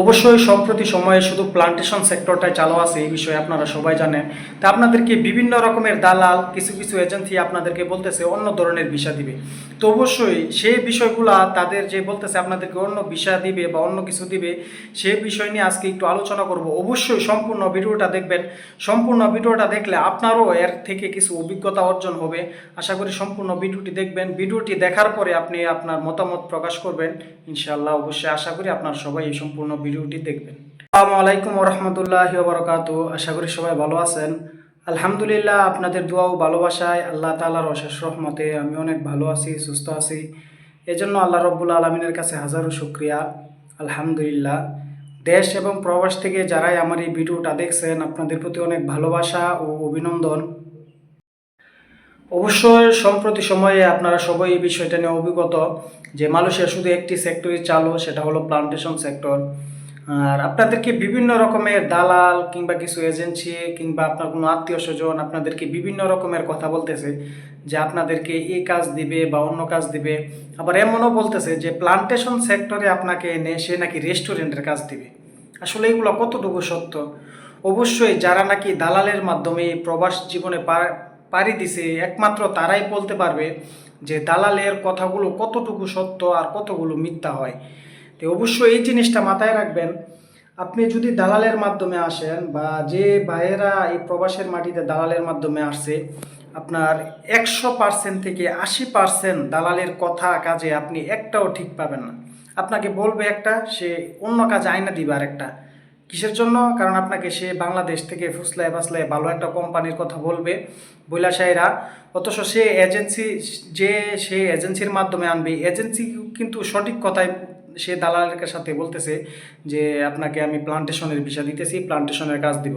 অবশ্যই সম্প্রতি সময়ে শুধু প্লান্টেশন সেক্টরটাই চালু আছে এই বিষয়ে আপনারা সবাই জানেন। তা আপনাদেরকে বিভিন্ন রকমের দালাল কিছু কিছু এজেন্সি আপনাদেরকে বলতেছে অন্য ধরনের ভিসা দিবে। তো অবশ্যই সেই বিষয়গুলা তাদের যে বলতেছে আপনাদেরকে অন্য ভিসা দিবে বা অন্য কিছু দিবে, সেই বিষয় নিয়ে আজকে একটু আলোচনা করব। অবশ্যই সম্পূর্ণ ভিডিওটা দেখবেন। সম্পূর্ণ ভিডিওটা দেখলে আপনারও এর থেকে কিছু অভিজ্ঞতা অর্জন হবে। আশা করি সম্পূর্ণ ভিডিওটি দেখবেন। ভিডিওটি দেখার পরে আপনি আপনার মতামত প্রকাশ করবেন ইনশাআল্লাহ। অবশ্যই আশা করি আপনারা সবাই এই সম্পূর্ণ ভিডিওটি দেখবেন। আসসালামু আলাইকুম রাহমাতুল্লাহি ওয়া বারাকাতুহু। আশা করি সবাই ভালো আছেন। আলহামদুলিল্লাহ, আপনাদের দোয়া ও ভালোবাসায় আল্লাহ তাআলার অশেষ রহমতে আমি অনেক ভালো আছি, সুস্থ আছি। এজন্য আল্লাহ রাব্বুল আলামিনের কাছে হাজারো শুকরিয়া। আলহামদুলিল্লাহ। দেশ এবং প্রবাস থেকে যারাই আমার এই ভিডিওটা দেখছেন, আপনাদের প্রতি অনেক ভালোবাসা ও অভিনন্দন। অবশ্যই সম্প্রতি সময়ে আপনারা সবাই এই বিষয়টা নিয়ে অভিজ্ঞত যে মালয়েশিয়া শুধু একটি সেক্টরই চালু, সেটা হলো প্লান্টেশন সেক্টর। আর আপনাদেরকে বিভিন্ন রকমের দালাল কিংবা কিছু এজেন্সি কিংবা আপনার কোনো আত্মীয় স্বজন আপনাদেরকে বিভিন্ন রকমের কথা বলতেছে যে আপনাদেরকে এই কাজ দিবে বা অন্য কাজ দিবে। আবার এমনও বলতেছে যে প্লান্টেশন সেক্টরে আপনাকে এনে সে নাকি রেস্টুরেন্টের কাজ দিবে। আসলে এগুলো কতটুকু সত্য? অবশ্যই যারা নাকি দালালের মাধ্যমে প্রবাস জীবনে পাড়ি দিছে একমাত্র তারাই বলতে পারবে যে দালালের কথাগুলো কতটুকু সত্য আর কতগুলো মিথ্যা হয়। তো অবশ্যই এই জিনিসটা মাথায় রাখবেন। আপনি যদি দালালের মাধ্যমে আসেন বা যে ভাইয়েরা এই প্রবাসের মাটিতে দালালের মাধ্যমে আসছে, আপনার 100% থেকে 80% দালালের কথা কাজে আপনি একটাও ঠিক পাবেন না। আপনাকে বলবে একটা, সে অন্য কাজে আয়না দিবে আরেকটা। কিসের জন্য? কারণ আপনাকে সে বাংলাদেশ থেকে ফুসলায় বাসলায় ভালো একটা কোম্পানির কথা বলবে বৈলাশাহীরা, অথচ সে এজেন্সির মাধ্যমে আনবে। এজেন্সি কিন্তু সঠিক কথাই সে দালালের সাথে বলতেছে যে আপনাকে আমি প্লান্টেশনের ভিসা দিতেছি, প্লান্টেশনের কাজ দিব।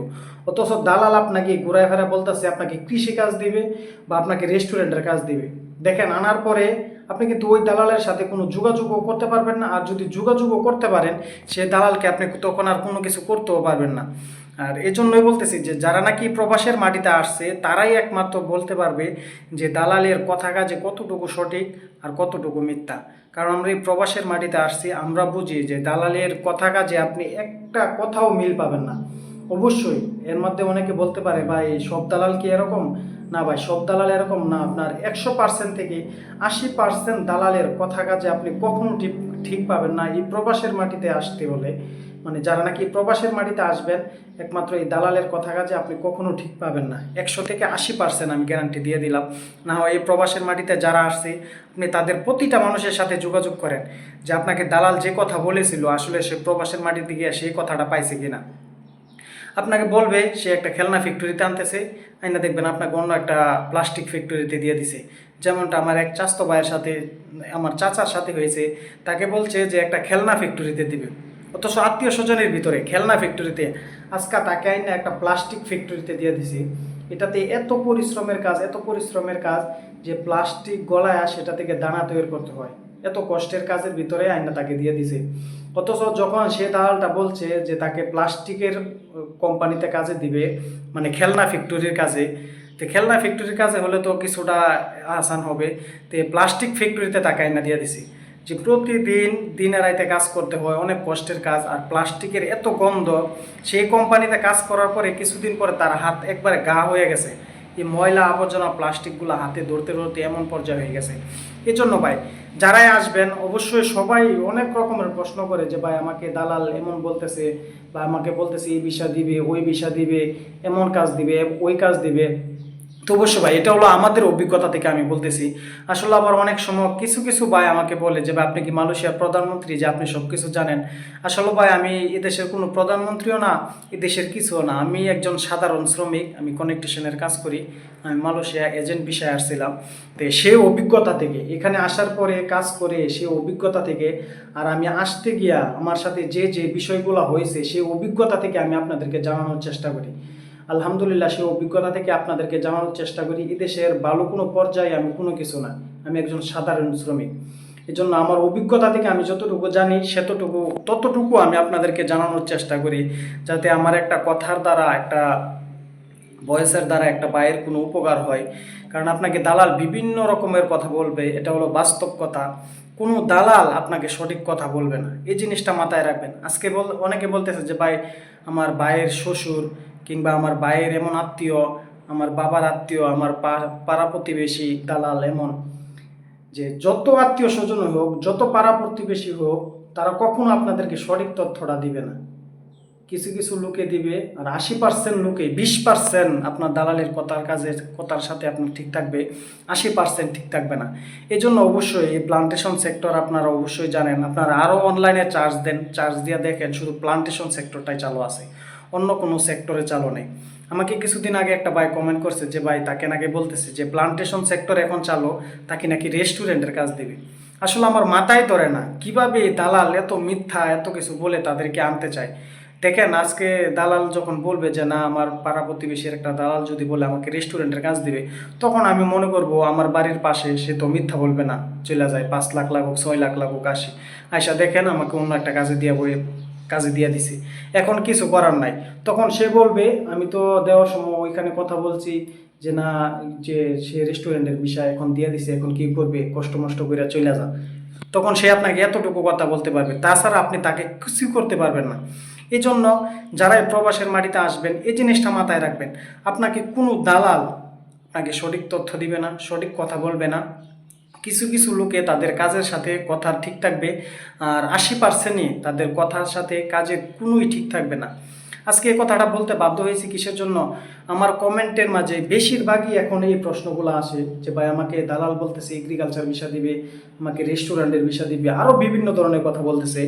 অথচ দালাল আপনাকে ঘুরায় ফেরা বলতেছে আপনাকে কৃষি কাজ দিবে বা আপনাকে রেস্টুরেন্টের কাজ দিবে। দেখেন, আনার পরে আপনি কিন্তু ওই দালালের সাথে কোনো যোগাযোগও করতে পারবেন না। আর যদি যোগাযোগও করতে পারেন, সে দালালকে আপনি তখন আর কোনো কিছু করতেও পারবেন না। আর এই জন্যই বলতেছি যে যারা নাকি প্রবাসের মাটিতে আসছে তারাই একমাত্র বলতে পারবে যে দালালের কথা কাজে কতটুকু সঠিক আর কতটুকু মিথ্যা। কারণ আমরা এই প্রবাসের মাটিতে আসছি, আমরা বুঝি যে দালালের কথা কাজে আপনি একটা কথাও মিল পাবেন না। অবশ্যই এর মধ্যে অনেকে বলতে পারে ভাই সব দালাল কি এরকম? না ভাই, সব দালাল এরকম না। আপনার 100% থেকে 80% দালালের কথা কাজে আপনি কখনো ঠিক ঠিক পাবেন না এই প্রবাসের মাটিতে আসতে হলে। মানে যারা নাকি প্রবাসের মাটিতে আসবেন, একমাত্র এই দালালের কথা কাজে আপনি কখনো ঠিক পাবেন না। 100 থেকে 80% আমি গ্যারান্টি দিয়ে দিলাম। না হয় এই প্রবাসের মাটিতে যারা আসছে, আপনি তাদের প্রতিটা মানুষের সাথে যোগাযোগ করেন যে আপনাকে দালাল যে কথা বলেছিল আসলে সে প্রবাসের মাটিতে গিয়ে সেই কথাটা পাইছে কিনা। আপনাকে বলবে সে একটা খেলনা ফ্যাক্টরিতে আনতেছে, আইনা দেখবেন আপনাকে অন্য একটা প্লাস্টিক ফ্যাক্টরিতে দিয়ে দিছে। যেমনটা আমার এক চাচাতো ভাইয়ের সাথে, আমার চাচার সাথে হয়েছে। তাকে বলছে যে একটা খেলনা ফ্যাক্টরিতে দিবে, অথচ আত্মীয় স্বজনের ভিতরে খেলনা ফ্যাক্টরিতে আজকে তাকে আইনা একটা প্লাস্টিক ফ্যাক্টরিতে দিয়ে দিছে। এটাতে এত পরিশ্রমের কাজ, এত পরিশ্রমের কাজ যে প্লাস্টিক গলায় সেটা থেকে দানা তৈরি করতে হয়। এত কষ্টের কাজের ভিতরে আইনা তাকে দিয়ে দিছে। অথচ যখন সে দালালটা বলছে যে তাকে প্লাস্টিকের কোম্পানিতে কাজে দিবে, মানে খেলনা ফ্যাক্টরির কাজে, তো খেলনা ফ্যাক্টরির কাজে হলে তো কিছুটা আসান হবে। তো প্লাস্টিক ফ্যাক্টরিতে তাকে আইনা দিয়ে দিছি যে প্রতিদিন দিনে রাইতে কাজ করতে হয়, অনেক কষ্টের কাজ। আর প্লাস্টিকের এত গন্ধ, সেই কোম্পানিতে কাজ করার পরে কিছুদিন পরে তার হাত একবারে গা হয়ে গেছে। এই ময়লা আবর্জনা প্লাস্টিকগুলো হাতে ধরতে ধরতে এমন পর্যায়ে হয়ে গেছে। এই জন্য ভাই, যারাই আসবেন অবশ্যই সবাই অনেক রকমের প্রশ্ন করে যে ভাই আমাকে দালাল এমন বলতেছে বা আমাকে বলতেছে এই ভিসা দিবে, ওই ভিসা দিবে, এমন কাজ দিবে, ওই কাজ দিবে। তো অবশ্য ভাই, এটা হলো আমাদের অভিজ্ঞতা থেকে আমি বলতেছি। আসলে আবার অনেক সময় কিছু কিছু ভাই আমাকে বলে যে ভাই আপনি কি মালয়েশিয়ার প্রধানমন্ত্রী যে আপনি সব কিছু জানেন? আসলে ভাই আমি এদেশের কোনো প্রধানমন্ত্রীও না, এদেশের কিছুও না। আমি একজন সাধারণ শ্রমিক, আমি কনেকটিশনের কাজ করি। আমি মালয়েশিয়া এজেন্ট বিষয়ে আসছিলাম। তো সেই অভিজ্ঞতা থেকে, এখানে আসার পরে কাজ করে সেই অভিজ্ঞতা থেকে, আর আমি আসতে গিয়া আমার সাথে যে যে বিষয়গুলো হয়েছে সেই অভিজ্ঞতা থেকে আমি আপনাদেরকে জানানোর চেষ্টা করি। আলহামদুলিল্লাহ, সেই অভিজ্ঞতা থেকে আপনাদেরকে জানানোর চেষ্টা করি এদেশের ভালো কোনো পর্যায়ে আমি কোনো কিছু না। আমি একজন সাধারণ শ্রমিক। এই জন্য আমার অভিজ্ঞতা থেকে আমি যতটুকু জানি ততটুকু আমি আপনাদেরকে জানানোর চেষ্টা করি, যাতে আমার একটা কথার দ্বারা, একটা ভয়েসের দ্বারা একটা ভাইয়ের কোনো উপকার হয়। কারণ আপনাকে দালাল বিভিন্ন রকমের কথা বলবে, এটা হলো বাস্তব কথা। কোনো দালাল আপনাকে সঠিক কথা বলবে না, এই জিনিসটা মাথায় রাখবেন। আজকে অনেকে বলতেছে যে ভাই আমার ভাইয়ের শ্বশুর কিংবা আমার ভাইয়ের এমন আত্মীয়, আমার বাবার আত্মীয়, আমার পাড়া প্রতিবেশী দালাল এমন, যে যত আত্মীয় স্বজন হোক, যত পাড়া প্রতিবেশী হোক, তারা কখনো আপনাদেরকে সঠিক তথ্যটা দিবে না। কিছু কিছু লোকে দিবে, আর 80% লোকে, 20% আপনার দালালের কথার সাথে আপনার ঠিক থাকবে, 80% ঠিক থাকবে না। এই জন্য অবশ্যই এই প্লান্টেশন সেক্টর আপনারা অবশ্যই জানেন, আপনারা আরও অনলাইনে চার্জ দেন, চার্জ দিয়ে দেখেন শুধু প্লান্টেশন সেক্টরটাই চালু আছে, অন্য কোনো সেক্টরে চালু নেই। আমাকে কিছুদিন আগে একটা ভাই কমেন্ট করছে যে ভাই তাকে নাকি বলতেছে যে প্লান্টেশন সেক্টর এখন চালু, তাকে নাকি রেস্টুরেন্টের কাজ দেবে। আসলে আমার মাথায় ধরে না কিভাবে এই দালাল এত মিথ্যা এত কিছু বলে তাদেরকে আনতে চায়। দেখেন আজকে দালাল যখন বলবে যে না, আমার পাড়া প্রতিবেশীর একটা দালাল যদি বলে আমাকে রেস্টুরেন্টের কাজ দিবে, তখন আমি মনে করব আমার বাড়ির পাশে সে তো মিথ্যা বলবে না, চলে যায় 5 লাখ লাগুক 6 লাখ লাগুক আসে, আয়সা দেখেন আমাকে অন্য একটা কাজে দিয়ে দিছে, এখন কিছু করার নাই। তখন সে বলবে আমি তো দেওয়ার সময় ওইখানে কথা বলছি যে না, যে সে রেস্টুরেন্টের বিষয় এখন দিয়ে দিছে, এখন কি করবে, কষ্ট মষ্ট করে চলে যা। তখন সে আপনাকে এতটুকু কথা বলতে পারবে, তাছাড়া আপনি তাকে কিছু করতে পারবেন না। এই জন্য যারা এই প্রবাসের মাটিতে আসবেন এই জিনিসটা মাথায় রাখবেন, আপনাকে কোনো দালাল আপনাকে সঠিক তথ্য দিবে না, সঠিক কথা বলবে না। কিছু কিছু লোকে তাদের কাজের সাথে কথা ঠিক থাকবে, আর 80%ই তাদের কথার সাথে কাজের কোনোই ঠিক থাকবে না। আজকে এই কথাটা বলতে বাধ্য হয়েছি কিসের জন্য, আমার কমেন্টের মাঝে বেশিরভাগই এখন এই প্রশ্নগুলো আসে যে ভাই আমাকে দালাল বলতেছে এগ্রিকালচার ভিসা দিবে, আমাকে রেস্টুরেন্টের ভিসা দিবে, আরও বিভিন্ন ধরনের কথা বলতেছে।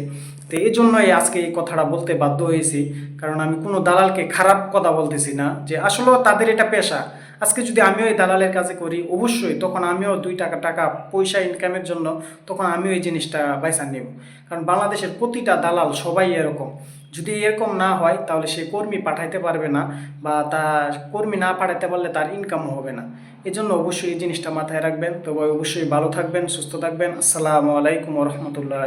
তো এই জন্যই আজকে এই কথাটা বলতে বাধ্য হয়েছি, কারণ আমি কোনো দালালকে খারাপ কথা বলতেছি না, যে আসলেও তাদের এটা পেশা। আজকে যদি আমিও এই দালালের কাজে করি অবশ্যই তখন আমিও 2 টাকা পয়সা ইনকামের জন্য তখন আমিও এই জিনিসটা বাইসা নেব। কারণ বাংলাদেশের প্রতিটা দালাল সবাই এরকম, যদি এরকম না হয় তাহলে সে কর্মী পাঠাইতে পারবে না, বা তার কর্মী না পাঠাইতে পারলে তার ইনকামও হবে না। এই জন্য অবশ্যই এই জিনিসটা মাথায় রাখবেন। তবে অবশ্যই ভালো থাকবেন, সুস্থ থাকবেন। আসসালামু আলাইকুম রহমতুল্লাহ।